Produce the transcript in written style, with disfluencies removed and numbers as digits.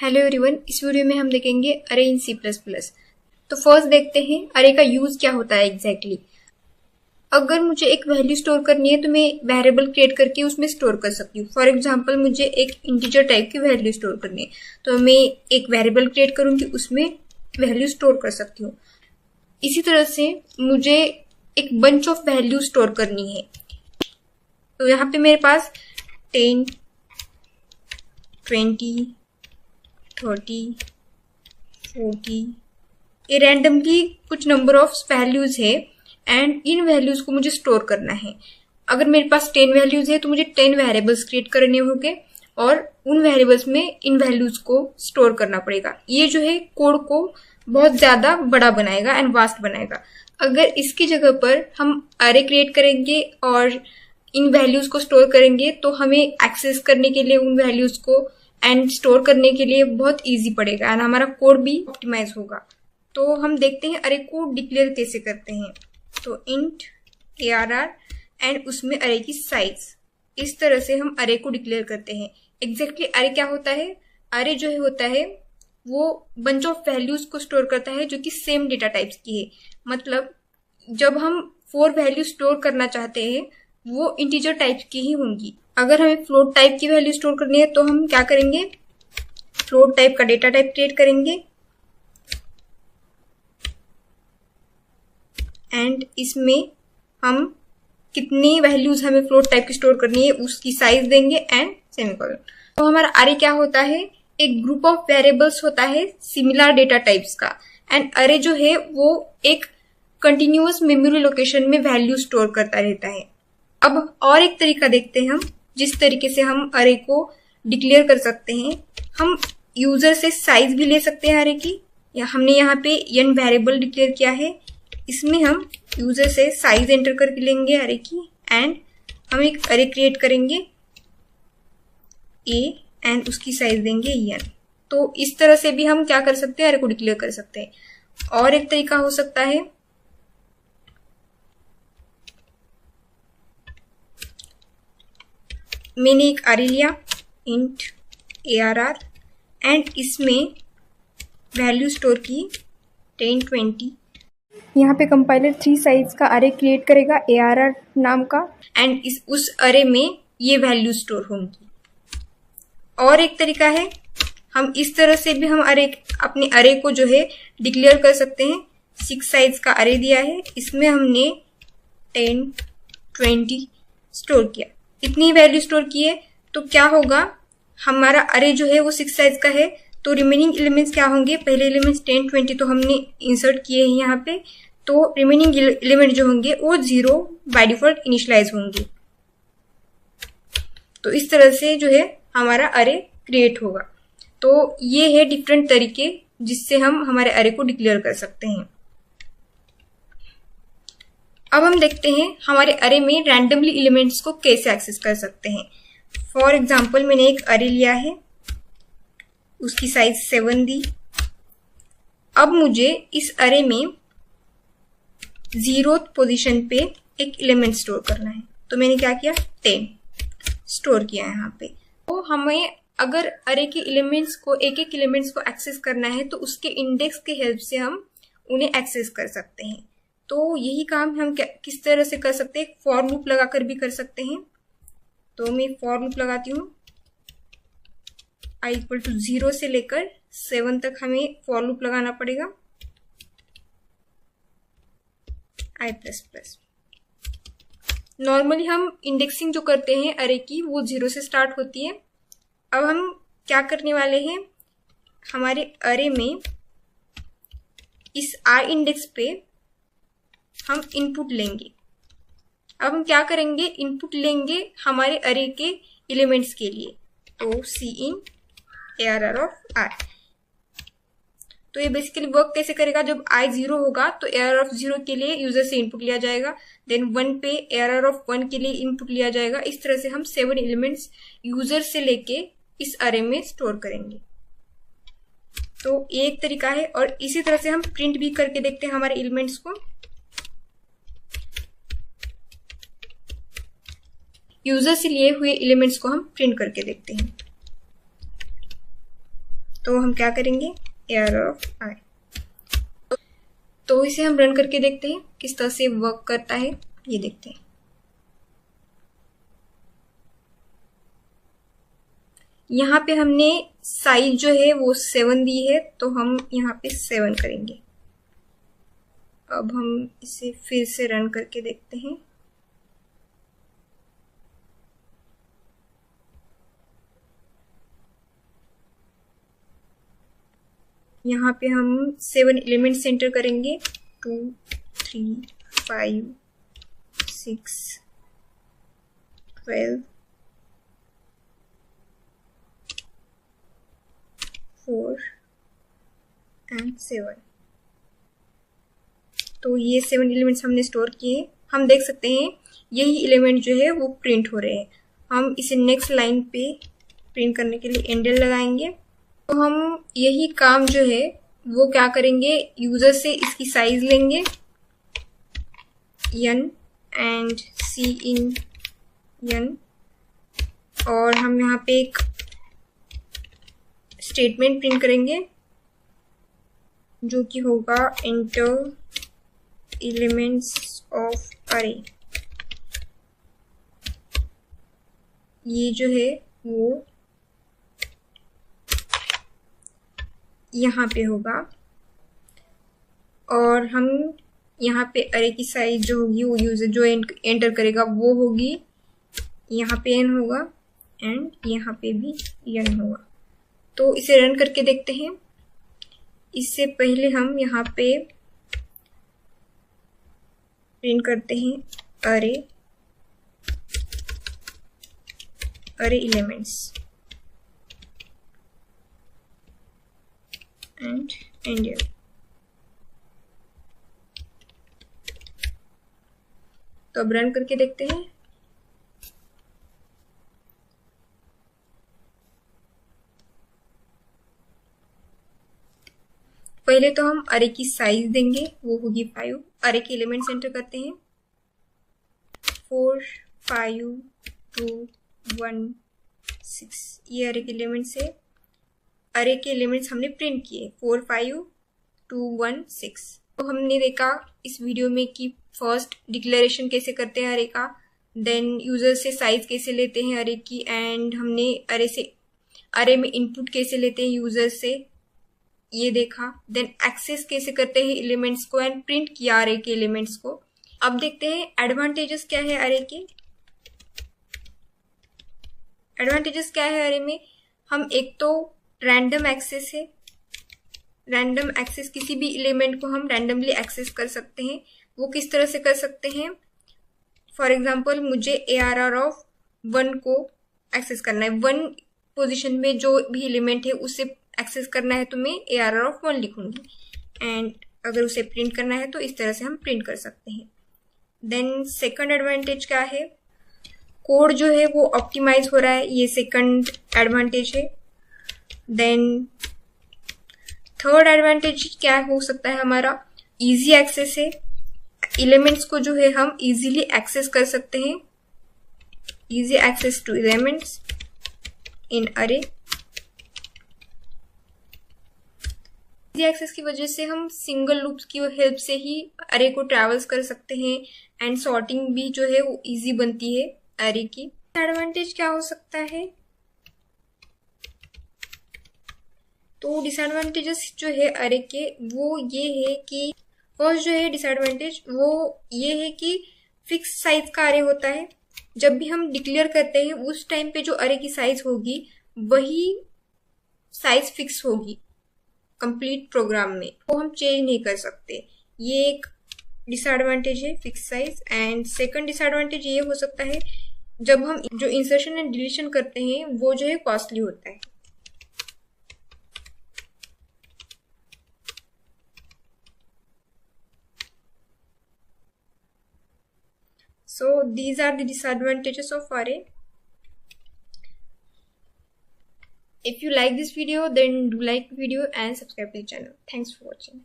Hello everyone, इस video में हम देखेंगे अरे इन सी प्लस प्लस। तो फर्स्ट देखते हैं अरे का यूज क्या होता है एग्जैक्टली। अगर मुझे एक वैल्यू स्टोर करनी है तो मैं वेरिएबल क्रिएट करके उसमें स्टोर कर सकती हूँ। फॉर एग्जांपल मुझे एक इंटीजर टाइप की वैल्यू स्टोर करनी है तो मैं एक वेरिएबल क्रिएट करूंगी, उसमें वैल्यू स्टोर कर सकती हूँ। इसी तरह से मुझे एक बंच ऑफ वैल्यू स्टोर करनी है तो यहाँ पे मेरे पास 10, 20, 30, 40 ये रैंडमली कुछ नंबर ऑफ वैल्यूज है एंड इन वैल्यूज को मुझे स्टोर करना है। अगर मेरे पास 10 वैल्यूज है तो मुझे 10 वेरिएबल्स क्रिएट करने होंगे और उन वेरिएबल्स में इन वैल्यूज को स्टोर करना पड़ेगा। ये जो है कोड को बहुत ज्यादा बड़ा बनाएगा एंड वास्ट बनाएगा। अगर इसकी जगह पर हम अरे क्रिएट करेंगे और इन वैल्यूज को स्टोर करेंगे तो हमें एक्सेस करने के लिए उन वैल्यूज को एंड स्टोर करने के लिए बहुत इजी पड़ेगा एंड हमारा कोड भी ऑप्टिमाइज होगा। तो हम देखते हैं अरे को डिक्लेयर कैसे करते हैं। तो इंट ARR एंड उसमें अरे की साइज, इस तरह से हम अरे को डिक्लेयर करते हैं। एग्जैक्टली अरे क्या होता है? अरे जो होता है वो बंच ऑफ वैल्यूज को स्टोर करता है जो कि सेम डेटा टाइप्स की है। मतलब जब हम 4 वैल्यू स्टोर करना चाहते हैं वो इंटीजर टाइप की ही होंगी। अगर हमें फ्लोट टाइप की वैल्यू स्टोर करनी है तो हम क्या करेंगे, फ्लोट टाइप का डेटा टाइप क्रिएट करेंगे एंड इसमें हम कितनी वैल्यूज हमें फ्लोट टाइप की स्टोर करनी है उसकी साइज देंगे एंड सेमीकोलन। तो हमारा अरे क्या होता है? एक ग्रुप ऑफ वेरिएबल्स होता है सिमिलर डेटा टाइप्स का एंड अरे जो है वो एक कंटिन्यूअस मेमोरी लोकेशन में वैल्यू स्टोर करता रहता है। अब और एक तरीका देखते हैं हम जिस तरीके से हम अरे को डिक्लेयर कर सकते हैं। हम यूजर से साइज भी ले सकते हैं अरे की। हमने यहाँ पे n वेरिएबल डिक्लेयर किया है, इसमें हम यूजर से साइज एंटर करके लेंगे अरे की एंड हम एक अरे क्रिएट करेंगे a एंड उसकी साइज देंगे n। तो इस तरह से भी हम क्या कर सकते हैं, अरे को डिक्लेयर कर सकते हैं। और एक तरीका हो सकता है मैंने एक अरे लिया इंट ARR एंड इसमें वैल्यू स्टोर की 10, 20। यहाँ पे कंपाइलर 3 साइज का अरे क्रिएट करेगा ARR नाम का एंड उस अरे में ये वैल्यू स्टोर होंगी। और एक तरीका है हम इस तरह से भी हम अपने अरे को जो है डिक्लेयर कर सकते हैं। 6 साइज का अरे दिया है, इसमें हमने 10, 20 स्टोर किया, इतनी वैल्यू स्टोर की है। तो क्या होगा, हमारा अरे जो है वो 6 साइज का है तो रिमेनिंग एलिमेंट्स क्या होंगे? पहले एलिमेंट्स 10, 20 तो हमने इंसर्ट किए हैं यहाँ पे, तो रिमेनिंग एलिमेंट जो होंगे वो 0 बाय डिफॉल्ट इनिशियलाइज होंगे। तो इस तरह से जो है हमारा अरे क्रिएट होगा। तो ये है डिफरेंट तरीके जिससे हम हमारे अरे को डिक्लेयर कर सकते हैं। अब हम देखते हैं हमारे अरे में रैंडमली एलिमेंट्स को कैसे एक्सेस कर सकते हैं। फॉर एग्जाम्पल मैंने एक अरे लिया है, उसकी साइज 7 दी। अब मुझे इस अरे में 0th पोजीशन पे एक एलिमेंट स्टोर करना है तो मैंने क्या किया, 10 स्टोर किया यहाँ पे। तो हमें अगर अरे के एलिमेंट्स को एक एलिमेंट्स को एक्सेस करना है तो उसके इंडेक्स के हेल्प से हम उन्हें एक्सेस कर सकते हैं। तो यही काम हम किस तरह से कर सकते हैं, फॉर लूप लगाकर भी कर सकते हैं। तो मैं फॉर लूप लगाती हूँ, i = 0 से लेकर 7 तक हमें फॉर लूप लगाना पड़ेगा i++। नॉर्मली हम इंडेक्सिंग जो करते हैं अरे की वो 0 से स्टार्ट होती है। अब हम क्या करने वाले हैं, हमारे अरे में इस i इंडेक्स पे हम इनपुट लेंगे। अब हम क्या करेंगे, इनपुट लेंगे हमारे अरे के एलिमेंट्स के लिए। तो cin ARR of i। तो ये बेसिकली वर्क कैसे करेगा, जब i 0 होगा तो ARR of 0 के लिए यूजर से इनपुट लिया जाएगा, देन 1 पे ARR of 1 के लिए इनपुट लिया जाएगा। इस तरह से हम 7 एलिमेंट्स यूजर से लेके इस अरे में स्टोर करेंगे। तो ये एक तरीका है और इसी तरह से हम प्रिंट भी करके देखते हैं हमारे एलिमेंट्स को। यूजर से लिए हुए एलिमेंट्स को हम प्रिंट करके देखते हैं। तो हम क्या करेंगे, एआरआर ऑफ आई। तो इसे हम रन करके देखते हैं किस तरह से वर्क करता है, ये देखते हैं। यहाँ पे हमने साइज जो है वो 7 दी है, तो हम यहाँ पे 7 करेंगे। अब हम इसे फिर से रन करके देखते हैं। यहाँ पे हम 7 एलिमेंट्स एंटर करेंगे, 2 3 5 6 12 4 एंड 7। तो ये 7 एलिमेंट्स हमने स्टोर किए। हम देख सकते हैं यही एलिमेंट जो है वो प्रिंट हो रहे हैं। हम इसे नेक्स्ट लाइन पे प्रिंट करने के लिए एंडल लगाएंगे। तो हम यही काम जो है वो क्या करेंगे, यूजर से इसकी साइज लेंगे n and c in n, और हम यहाँ पे एक स्टेटमेंट प्रिंट करेंगे जो कि होगा एंटर एलिमेंट्स ऑफ अरे। ये जो है वो यहाँ पे होगा, और हम यहाँ पे अरे की साइज जो होगी वो यूजर जो एंटर करेगा वो होगी, यहाँ पे n होगा एंड यहाँ पे भी n होगा। तो इसे रन करके देखते हैं। इससे पहले हम यहाँ पे प्रिंट करते हैं अरे एलिमेंट्स एंड एंडर। तो अब रन करके देखते हैं। पहले तो हम अरे की साइज देंगे, वो होगी 5। अरे के एलिमेंट्स एंटर करते हैं 4 5 2 1 6। ये अरे के एलिमेंट्स है। अरे के एलिमेंट्स हमने प्रिंट किए 4 5 2 1 6। तो हमने देखा इस वीडियो में कि फर्स्ट डिक्लेरेशन कैसे करते हैं अरे का, देन यूजर से साइज कैसे लेते हैं अरे की, एंड हमने अरे में इनपुट कैसे लेते हैं यूजर से, ये देखा। देन एक्सेस कैसे करते हैं एलिमेंट्स को एंड प्रिंट किया अरे के एलिमेंट्स को। अब देखते हैं एडवांटेजेस क्या है अरे के। एडवांटेजेस क्या है अरे में, हम एक तो रैंडम एक्सेस है, रैंडम एक्सेस किसी भी एलिमेंट को हम रैंडमली एक्सेस कर सकते हैं। वो किस तरह से कर सकते हैं, फॉर एग्जाम्पल मुझे ARR ऑफ 1 को एक्सेस करना है, 1 पोजीशन में जो भी एलिमेंट है उसे एक्सेस करना है, तो मैं ARR ऑफ 1 लिखूंगी, एंड अगर उसे प्रिंट करना है तो इस तरह से हम प्रिंट कर सकते हैं। देन सेकंड एडवांटेज क्या है, कोड जो है वो ऑप्टिमाइज हो रहा है, ये सेकंड एडवांटेज है। देन थर्ड एडवांटेज क्या हो सकता है हमारा, इजी एक्सेस है। एलिमेंट्स को जो है हम इजीली एक्सेस कर सकते हैं, easy access to elements in array. Easy access की वजह से हम सिंगल लूप्स की हेल्प से ही अरे को ट्रैवल्स कर सकते हैं, एंड सॉर्टिंग भी जो है वो इजी बनती है अरे की। एडवांटेज क्या हो सकता है, तो डिसएडवांटेजेस जो है अरे के वो ये है कि फर्स्ट जो है डिसएडवांटेज वो ये है कि फिक्स साइज का अरे होता है। जब भी हम डिक्लेयर करते हैं उस टाइम पे जो अरे की साइज होगी वही साइज फिक्स होगी कंप्लीट प्रोग्राम में, वो हम चेंज नहीं कर सकते। ये एक डिसएडवांटेज है fix size. And second disadvantage ये हो सकता है जब हम जो इंसर्शन एंड डिलीशन करते हैं वो जो है कॉस्टली होता है। So these are the disadvantages of array. If you like this video, then do like the video and subscribe to the channel. Thanks for watching.